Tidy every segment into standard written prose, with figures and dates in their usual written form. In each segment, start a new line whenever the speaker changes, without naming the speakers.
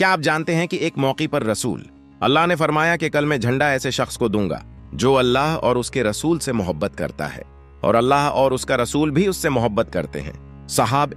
क्या आप जानते हैं कि एक मौके पर रसूल अल्लाह ने फरमाया कि कल मैं झंडा ऐसे शख्स को दूंगा जो अल्लाह और उसके रसूल से मोहब्बत करता है और अल्लाह और उसका रसूल भी उससे मोहब्बत करते हैं। साहब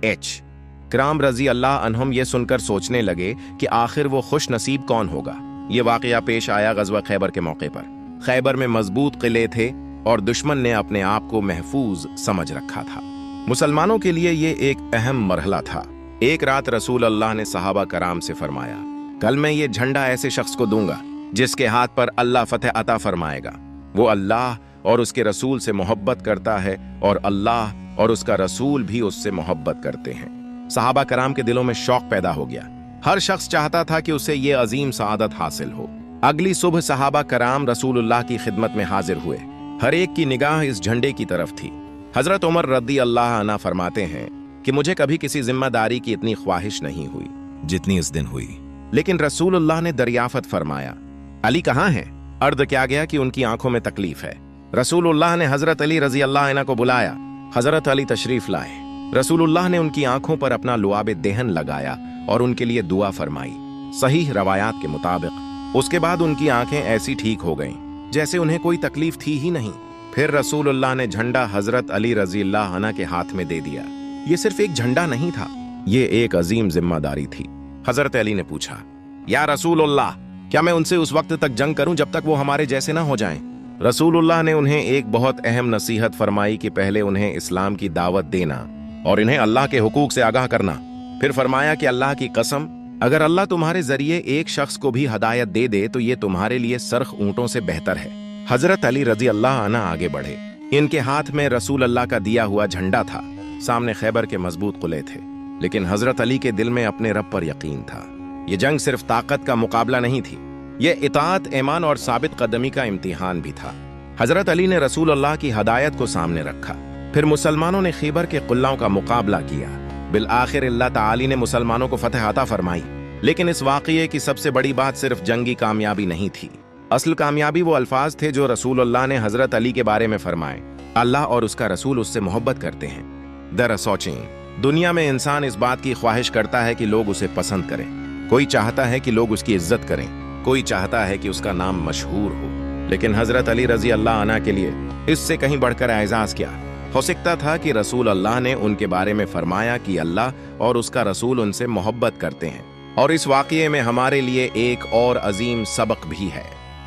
कराम रजी अल्लाह अन्हुम ये सुनकर सोचने लगे कि आखिर वो खुश नसीब कौन होगा। ये वाकया पेश आया गज़वा खैबर के मौके पर। खैबर में मजबूत किले थे और दुश्मन ने अपने आप को महफूज समझ रखा था। मुसलमानों के लिए ये एक अहम मरहला था। एक रात रसूल अल्लाह ने सहाबा कराम से फरमाया, कल मैं ये झंडा ऐसे शख्स को दूंगा जिसके हाथ पर अल्लाह फतह अता फरमाएगा। वो अल्लाह और उसके रसूल से मोहब्बत करता है और अल्लाह और उसका रसूल भी उससे मोहब्बत करते हैं। सहाबा कराम के दिलों में शौक पैदा हो गया। हर शख्स चाहता था कि उसे ये अजीम सआदत हासिल हो। अगली सुबह सहाबा कराम रसूलुल्लाह की खिदमत में हाजिर हुए। हर एक की निगाह इस झंडे की तरफ थी। हजरत उमर रदी अल्लाह अन्हु फरमाते हैं कि मुझे कभी किसी जिम्मेदारी की इतनी ख्वाहिश नहीं हुई जितनी इस दिन हुई। लेकिन रसूलुल्लाह ने दरियाफत फरमाया, अली कहाँ हैं? अर्द किया गया कि उनकी आंखों में तकलीफ है। रसूलुल्लाह ने हजरत अली रजी अल्लाह अन्हु को बुलाया। हजरत अली तशरीफ लाए। रसूलुल्लाह ने उनकी आंखों पर अपना लुआब देहन लगाया और उनके लिए दुआ फरमाई, सही रवायात के मुताबिक। उसके बाद उनकी आंखें ऐसी ठीक हो गईं जैसे उन्हें कोई तकलीफ थी ही नहीं। फिर रसूलुल्लाह ने झंडा हजरत अली रजी अल्लाह अन्हु के हाथ में दे दिया। ये सिर्फ एक झंडा नहीं था, ये एक अजीम जिम्मेदारी थी। हजरत अली ने पूछा, या रसूलुल्लाह, क्या मैं उनसे उस वक्त तक जंग करूं जब तक वो हमारे जैसे ना हो जाएं? रसूलुल्लाह ने उन्हें एक बहुत अहम नसीहत फरमाई कि पहले उन्हें इस्लाम की दावत देना और इन्हें अल्लाह के हुकूक से आगाह करना। फिर फरमाया कि अल्लाह की कसम, अगर अल्लाह तुम्हारे जरिए एक शख्स को भी हदायत दे दे तो ये तुम्हारे लिए सरख ऊंटों से बेहतर है। हजरत अली रजी अल्लाह अन्हु आगे बढ़े। इनके हाथ में रसूल अल्लाह का दिया हुआ झंडा था। सामने खैबर के मजबूत किले थे, लेकिन हजरत अली के दिल में अपने रब पर यकीन था। ये जंग सिर्फ ताकत का मुकाबला नहीं थी, ये इताअत, ईमान और साबित कदमी का इम्तिहान भी था। हजरत अली ने रसूल अल्लाह की हदायत को सामने रखा। फिर मुसलमानों ने खैबर के कुल्लाओं का मुकाबला किया। बिल आखिर अल्लाह ताली ने मुसलमानों को फतह अता फरमाई। लेकिन इस वाक़ये की सबसे बड़ी बात सिर्फ जंगी कामयाबी नहीं थी। असल कामयाबी वो अल्फाज थे जो रसूल अल्लाह ने हजरत अली के बारे में फरमाए, अल्लाह और उसका रसूल उससे मोहब्बत करते हैं। दरअसल सोचें, दुनिया में इंसान इस बात की ख्वाहिश करता है कि लोग उसे पसंद करें। कोई चाहता है कि लोग उसकी इज्जत करें, कोई चाहता है कि उसका नाम मशहूर हो। लेकिन हजरत अली रजी अल्लाह अन्हु के लिए इससे कहीं बढ़कर एजाज क्या हो सकता था कि रसूल अल्लाह ने उनके बारे में फरमाया कि अल्लाह और उसका रसूल उनसे मोहब्बत करते हैं। और इस वाक़ये में हमारे लिए एक और अजीम सबक भी है।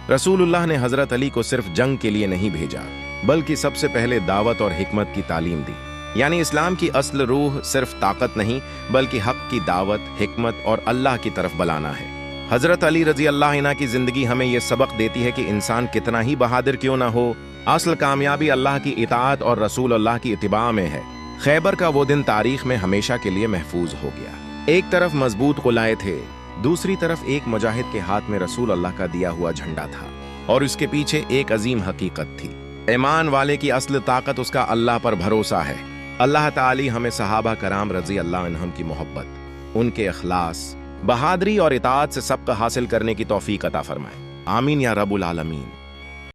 रसूलुल्लाह ने हजरत अली को सिर्फ जंग के लिए नहीं भेजा, बल्कि सबसे पहले दावत और हिकमत की तालीम दी। यानी इस्लाम की असल रूह सिर्फ ताकत नहीं, बल्कि हक की दावत, हिकमत और अल्लाह की तरफ बुलाना है। हजरत अली रजी अल्लाह अन्हु की जिंदगी हमें यह सबक देती है कि इंसान कितना ही बहादुर क्यों ना हो, असल कामयाबी अल्लाह की इताअत और रसूल अल्लाह की इत्तिबा में है। खैबर का वो दिन तारीख में हमेशा के लिए महफूज हो गया। एक तरफ मजबूत कुलाए थे, दूसरी तरफ एक मुजाहिद के हाथ में रसूल अल्लाह का दिया हुआ झंडा था और उसके पीछे एक अजीम हकीकत थी। ईमान वाले की असल ताकत उसका अल्लाह पर भरोसा है। अल्लाह ताली हमें सहाबा कराम रजी अल्लाह अन्हुम की मोहब्बत, उनके अखलास, बहादुरी और इताअत से सबक हासिल करने की तौफीक अता फरमाए। आमीन या रब्बुल आलमीन।